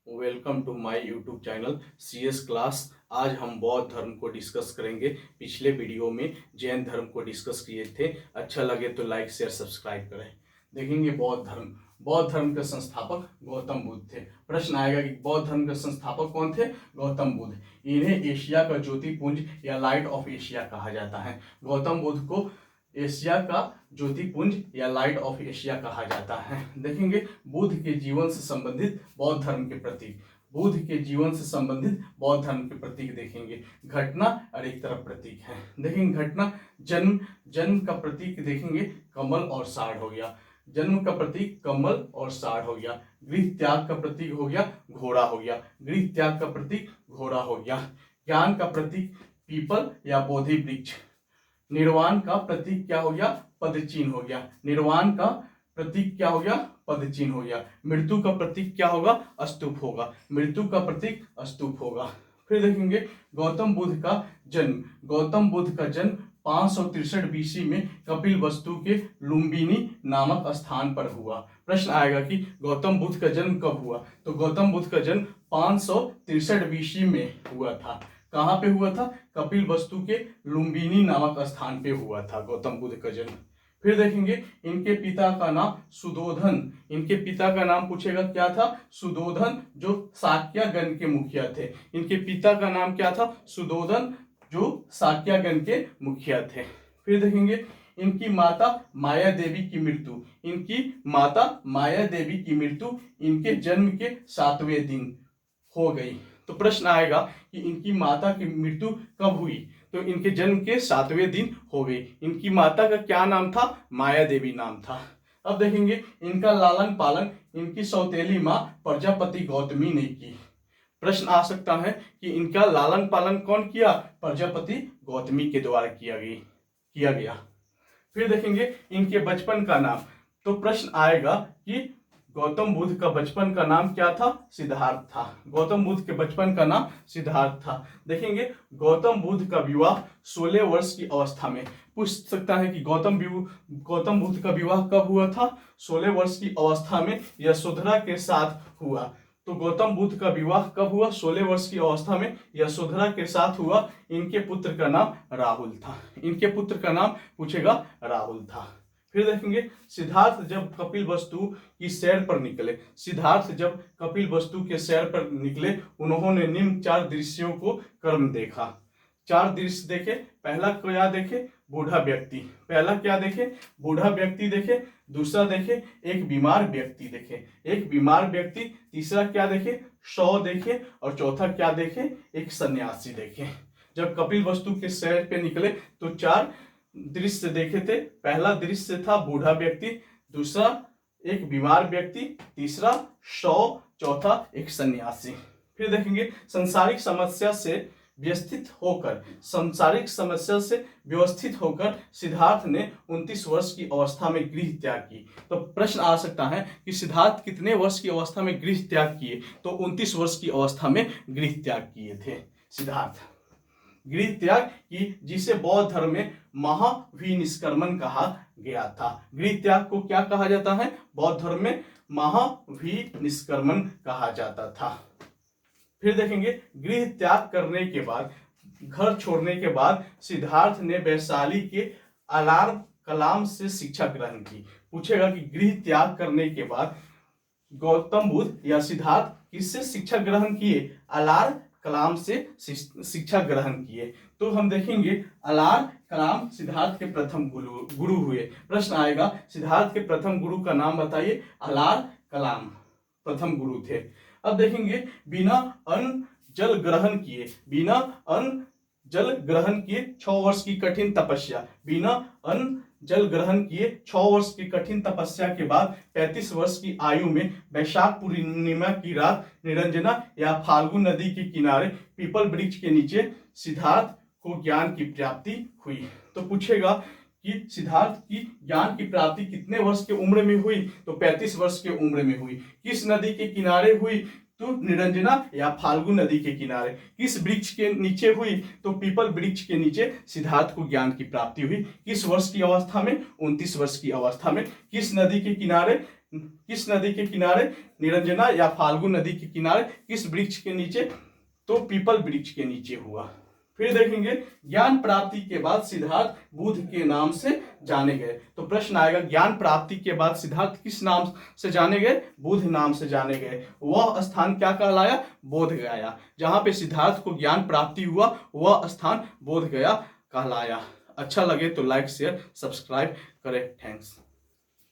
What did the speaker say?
Welcome to my YouTube channel CS क्लास। आज हम बौद्ध धर्म को डिस्कस करेंगे। पिछले वीडियो में जैन धर्म को डिस्कस किए थे। अच्छा लगे तो लाइक शेयर सब्सक्राइब करें। देखेंगे बौद्ध धर्म के संस्थापक गौतम बुद्ध थे। प्रश्न आएगा कि बौद्ध धर्म के संस्थापक कौन थे? गौतम बुद्ध। इन्हें एशिया का ज्योतिपुंज या लाइट ऑफ एशिया कहा जाता है। गौतम बुद्ध को एशिया का ज्योतिपुंज या लाइट ऑफ एशिया कहा जाता है। देखेंगे बुद्ध के जीवन से संबंधित बौद्ध धर्म के प्रतीक। बुद्ध के जीवन से संबंधित बौद्ध धर्म के प्रतीक देखेंगे। घटना और एक तरफ प्रतीक है। देखेंगे घटना जन्म का प्रतीक देखेंगे कमल और साढ़ हो गया। जन्म का प्रतीक कमल और साढ़ हो गया। गृह त्याग का प्रतीक हो गया घोड़ा हो गया। गृह त्याग का प्रतीक घोड़ा हो गया। ज्ञान का प्रतीक पीपल या बोधि वृक्ष। निर्वाण का प्रतीक क्या हो गया? पदचिन्ह हो गया। निर्वाण का प्रतीक क्या हो गया? पदचिन्ह हो गया। मृत्यु का प्रतीक क्या होगा? स्तूप होगा। मृत्यु का प्रतीक स्तूप होगा। फिर देखेंगे गौतम बुद्ध का जन्म। गौतम बुद्ध का जन्म 563 BC में कपिल वस्तु के लुम्बिनी नामक स्थान पर हुआ। प्रश्न आएगा कि गौतम बुद्ध का जन्म कब हुआ? तो गौतम बुद्ध का जन्म 563 BC में हुआ था। कहाँ पे हुआ था? कपिल वस्तु के लुम्बिनी नामक स्थान पे हुआ था गौतम बुद्ध का जन्म। फिर देखेंगे इनके पिता का नाम सुदोधन। इनके पिता का नाम पूछेगा क्या था? सुदोधन, जो शाक्यगण के मुखिया थे। इनके पिता का नाम क्या था? सुदोधन, जो शाक्यगण के मुखिया थे। फिर देखेंगे इनकी माता माया देवी की मृत्यु। इनकी माता माया देवी की मृत्यु इनके जन्म के 7वें दिन हो गई। तो प्रश्न आएगा कि इनकी माता की मृत्यु कब हुई? तो इनके जन्म के 7वें दिन हो गई। इनकी माता का क्या नाम था? माया देवी नाम था। अब देखेंगे इनका लालन पालन इनकी सौतेली माँ प्रजापति गौतमी ने की। प्रश्न आ सकता है कि इनका लालन पालन कौन किया? प्रजापति गौतमी के द्वारा किया गया। फिर देखेंगे इनके बचपन का नाम। तो प्रश्न आएगा कि गौतम बुद्ध का बचपन का नाम क्या था? सिद्धार्थ था। गौतम बुद्ध के बचपन का नाम सिद्धार्थ था। देखेंगे गौतम बुद्ध का विवाह 16 वर्ष की अवस्था में। पूछ सकता है कि गौतम बुद्ध का विवाह कब हुआ था? 16 वर्ष की अवस्था में यशोधरा के साथ हुआ। तो गौतम बुद्ध का विवाह कब हुआ? 16 वर्ष की अवस्था में यशोधरा के साथ हुआ। इनके पुत्र का नाम राहुल था। इनके पुत्र का नाम पूछेगा राहुल था। फिर देखेंगे सिद्धार्थ जब कपिल वस्तु की सैर पर निकले। सिद्धार्थ जब कपिल वस्तु के सैर पर निकले, उन्होंने निम्न 4 दृश्यों को क्रम देखा। 4 दृश्य देखे। पहला क्या देखे? बूढ़ा व्यक्ति। पहला क्या देखे? बूढ़ा व्यक्ति देखे। दूसरा देखे एक बीमार व्यक्ति देखे। एक बीमार व्यक्ति। तीसरा क्या देखे? शव देखे। और चौथा क्या देखे? एक सन्यासी देखे। जब कपिल वस्तु के सैर पे निकले तो 4 दृश्य देखे थे। पहला दृश्य था बूढ़ा व्यक्ति, दूसरा एक बीमार व्यक्ति, तीसरा शव, चौथा एक सन्यासी। फिर देखेंगे सांसारिक समस्या से व्यवस्थित होकर सिद्धार्थ ने 29 वर्ष की अवस्था में गृह त्याग की। तो प्रश्न आ सकता है कि सिद्धार्थ कितने वर्ष की अवस्था में गृह त्याग किए? तो 29 वर्ष की अवस्था में गृह त्याग किए थे सिद्धार्थ। गृह त्याग की, जिसे बौद्ध धर्म में महाविनिष्क्रमण कहा गया था। गृह त्याग को क्या कहा जाता है? बौद्ध धर्म में महाविनिष्क्रमण कहा जाता था। फिर देखेंगे गृह त्याग करने के बाद, घर छोड़ने के बाद सिद्धार्थ ने वैशाली के अलार कलाम से शिक्षा ग्रहण की। पूछेगा कि गृह त्याग करने के बाद गौतम बुद्ध या सिद्धार्थ किससे शिक्षा ग्रहण किए? अलार कलाम से शिक्षा ग्रहण किए। तो हम देखेंगे अलार कलाम सिद्धार्थ के प्रथम गुरु हुए। प्रश्न आएगा सिद्धार्थ के प्रथम गुरु का नाम बताइए। अलार कलाम प्रथम गुरु थे। अब देखेंगे बिना अन्न जल ग्रहण किए 6 वर्ष की कठिन तपस्या। बिना अन्न जल ग्रहण किए 6 वर्ष की कठिन तपस्या के बाद 35 वर्ष की आयु में वैशाख पूर्णिमा की रात निरंजना या फाल्गु नदी के किनारे पीपल वृक्ष के नीचे सिद्धार्थ को ज्ञान की प्राप्ति हुई। तो पूछेगा कि सिद्धार्थ की ज्ञान की प्राप्ति कितने वर्ष के उम्र में हुई? तो 35 वर्ष के उम्र में हुई। किस नदी के किनारे हुई? तो निरंजना या फाल्गु नदी के किनारे। किस वृक्ष के नीचे हुई? तो पीपल वृक्ष के नीचे सिद्धार्थ को ज्ञान की प्राप्ति हुई। किस वर्ष की अवस्था में? 29 वर्ष की अवस्था में। किस नदी के किनारे? किस नदी के किनारे? निरंजना या फाल्गु नदी के किनारे। किस वृक्ष के नीचे? तो पीपल वृक्ष के नीचे हुआ। फिर देखेंगे ज्ञान प्राप्ति के बाद सिद्धार्थ बुद्ध के नाम से जाने गए। तो प्रश्न आएगा ज्ञान प्राप्ति के बाद सिद्धार्थ किस नाम से जाने गए? बुद्ध नाम से जाने गए। वह स्थान क्या कहलाया? बोध गया। जहां पे सिद्धार्थ को ज्ञान प्राप्ति हुआ वह स्थान बोध गया कहलाया। अच्छा लगे तो लाइक शेयर सब्सक्राइब करें। थैंक्स।